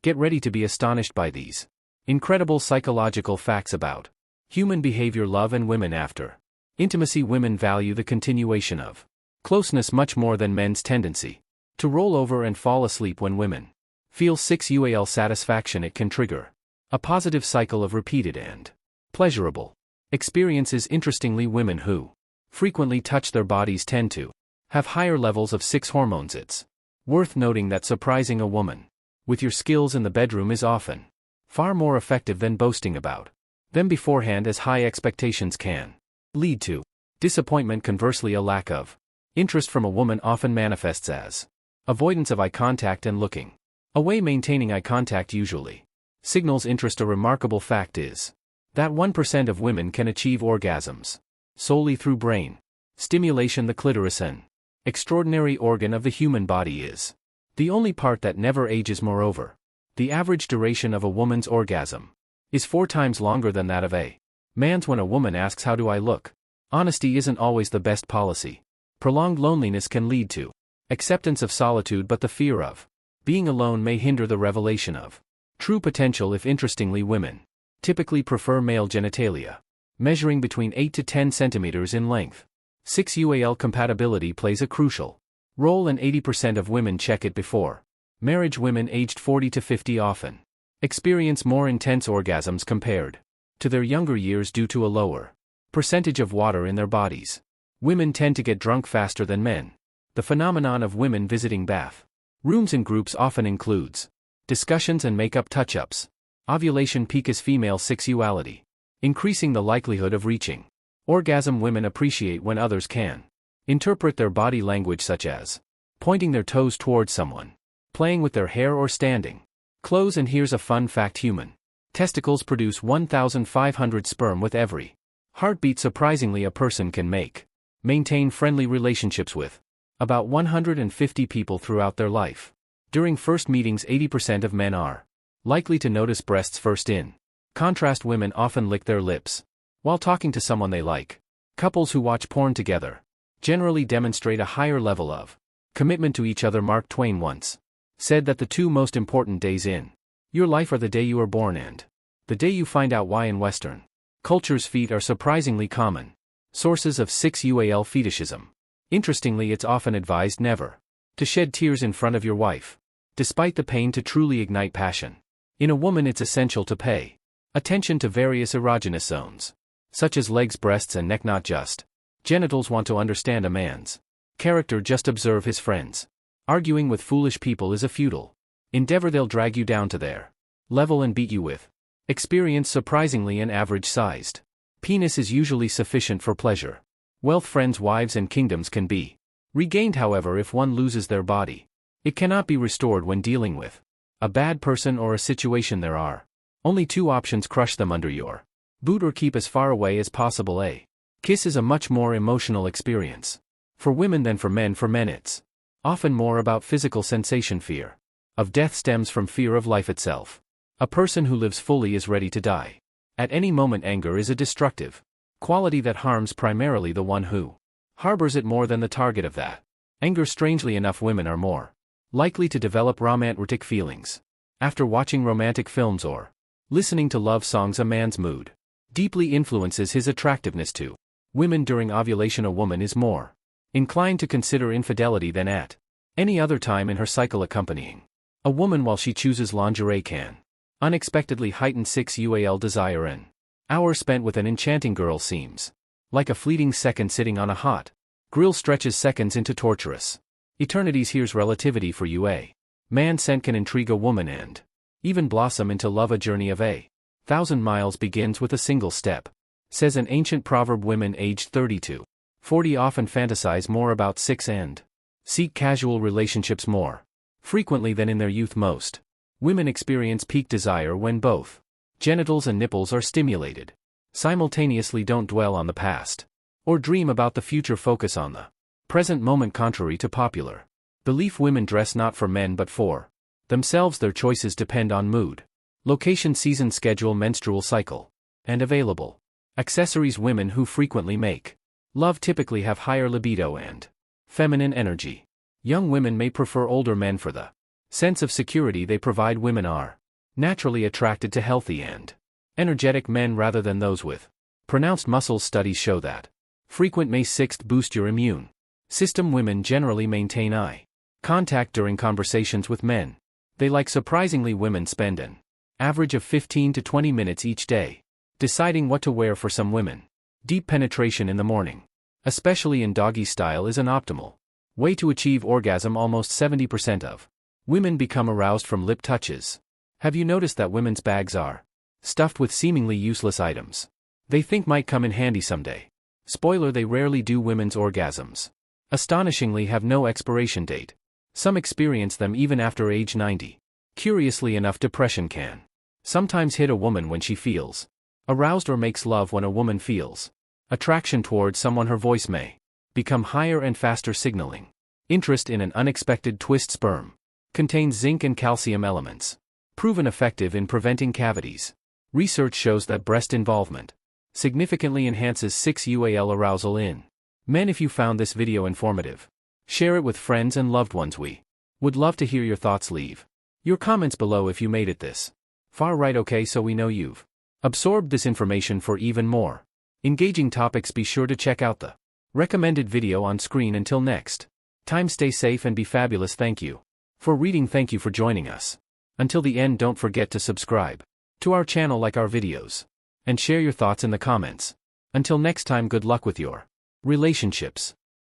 Get ready to be astonished by these incredible psychological facts about human behavior. Love and women after intimacy. Women value the continuation of closeness much more than men's tendency to roll over and fall asleep. When women feel 6UAL satisfaction, it can trigger a positive cycle of repeated and pleasurable experiences. Interestingly, women who frequently touch their bodies tend to have higher levels of 6 hormones. It's worth noting that surprising a woman with your skills in the bedroom is often far more effective than boasting about them beforehand, as high expectations can lead to disappointment. Conversely, a lack of interest from a woman often manifests as avoidance of eye contact and looking away. Maintaining eye contact usually signals interest. A remarkable fact is that 1% of women can achieve orgasms solely through brain stimulation. The clitoris, an extraordinary organ of the human body, is the only part that never ages. Moreover, the average duration of a woman's orgasm is 4 times longer than that of a man's. When a woman asks, "How do I look?" honesty isn't always the best policy. Prolonged loneliness can lead to acceptance of solitude, but the fear of being alone may hinder the revelation of true potential. If interestingly, women typically prefer male genitalia measuring between 8 to 10 centimeters in length. 6UAL compatibility plays a crucial role, and 80% of women check it before marriage. Women aged 40 to 50 often experience more intense orgasms compared to their younger years due to a lower percentage of water in their bodies. Women tend to get drunk faster than men. The phenomenon of women visiting bath rooms in groups often includes discussions and makeup touch-ups. Ovulation peak is female sexuality, increasing the likelihood of reaching orgasm. Women appreciate when others can interpret their body language, such as pointing their toes towards someone, playing with their hair, or standing close. And here's a fun fact: human testicles produce 1,500 sperm with every heartbeat. Surprisingly, a person can maintain friendly relationships with about 150 people throughout their life. During first meetings, 80% of men are likely to notice breasts first. In contrast, women often lick their lips while talking to someone they like. Couples who watch porn together generally demonstrate a higher level of commitment to each other. Mark Twain once said that the 2 most important days in your life are the day you are born and the day you find out why. In Western cultures, feet are surprisingly common sources of 6UAL fetishism. Interestingly, it's often advised never to shed tears in front of your wife, despite the pain, to truly ignite passion. In a woman, it's essential to pay attention to various erogenous zones, such as legs, breasts, and neck. Not just genitals. Want to understand a man's character? Just observe his friends. Arguing with foolish people is a futile endeavor. They'll drag you down to their level and beat you with experience. Surprisingly, an average-sized penis is usually sufficient for pleasure. Wealth, friends, wives, and kingdoms can be regained. However, if one loses their body, it cannot be restored. When dealing with a bad person or a situation, there are only 2 options: crush them under your boot or keep as far away as possible. A kiss is a much more emotional experience for women than for men. For men, it's often more about physical sensation. Fear of death stems from fear of life itself. A person who lives fully is ready to die at any moment. Anger is a destructive quality that harms primarily the one who harbors it more than the target of that anger. Strangely enough, women are more likely to develop romantic feelings after watching romantic films or listening to love songs. A man's mood deeply influences his attractiveness to women. During ovulation, a woman is more inclined to consider infidelity than at any other time in her cycle. Accompanying a woman while she chooses lingerie can unexpectedly heighten 6UAL desire. An hour spent with an enchanting girl seems like a fleeting second. Sitting on a hot grill stretches seconds into torturous eternities. Here's relativity for you. A man's scent can intrigue a woman and even blossom into love. A journey of 1,000 miles begins with a single step, says an ancient proverb. Women aged 30 to 40 often fantasize more about 6 and seek casual relationships more frequently than in their youth. Most women experience peak desire when both genitals and nipples are stimulated simultaneously. Don't dwell on the past or dream about the future. Focus on the present moment. Contrary to popular belief, women dress not for men but for themselves. Their choices depend on mood, location, season, schedule, menstrual cycle, and available accessories. Women who frequently make love typically have higher libido and feminine energy. Young women may prefer older men for the sense of security they provide. Women are naturally attracted to healthy and energetic men rather than those with pronounced muscles. Studies show that frequent May 6 boost your immune system. Women generally maintain eye contact during conversations with men. They like surprisingly. Women spend an average of 15 to 20 minutes each day deciding what to wear. For some women, deep penetration in the morning, especially in doggy style, is an optimal way to achieve orgasm. Almost 70% of women become aroused from lip touches. Have you noticed that women's bags are stuffed with seemingly useless items they think might come in handy someday? Spoiler, they rarely do. Women's orgasms, astonishingly, have no expiration date. Some experience them even after age 90. Curiously enough, depression can sometimes hit a woman when she feels aroused, or makes love when a woman feels attraction towards someone. Her voice may become higher and faster, signaling interest in an unexpected twist. Sperm contains zinc and calcium elements, proven effective in preventing cavities. Research shows that breast involvement significantly enhances 6UAL arousal in men. If you found this video informative, share it with friends and loved ones. We would love to hear your thoughts. Leave your comments below if you made it this far. Right, okay, so we know you've absorbed this information. For even more engaging topics, be sure to check out the recommended video on screen. Until next time, stay safe and be fabulous. Thank you for reading. Thank you for joining us until the end. Don't forget to subscribe to our channel, like our videos, and share your thoughts in the comments. Until next time, good luck with your relationships.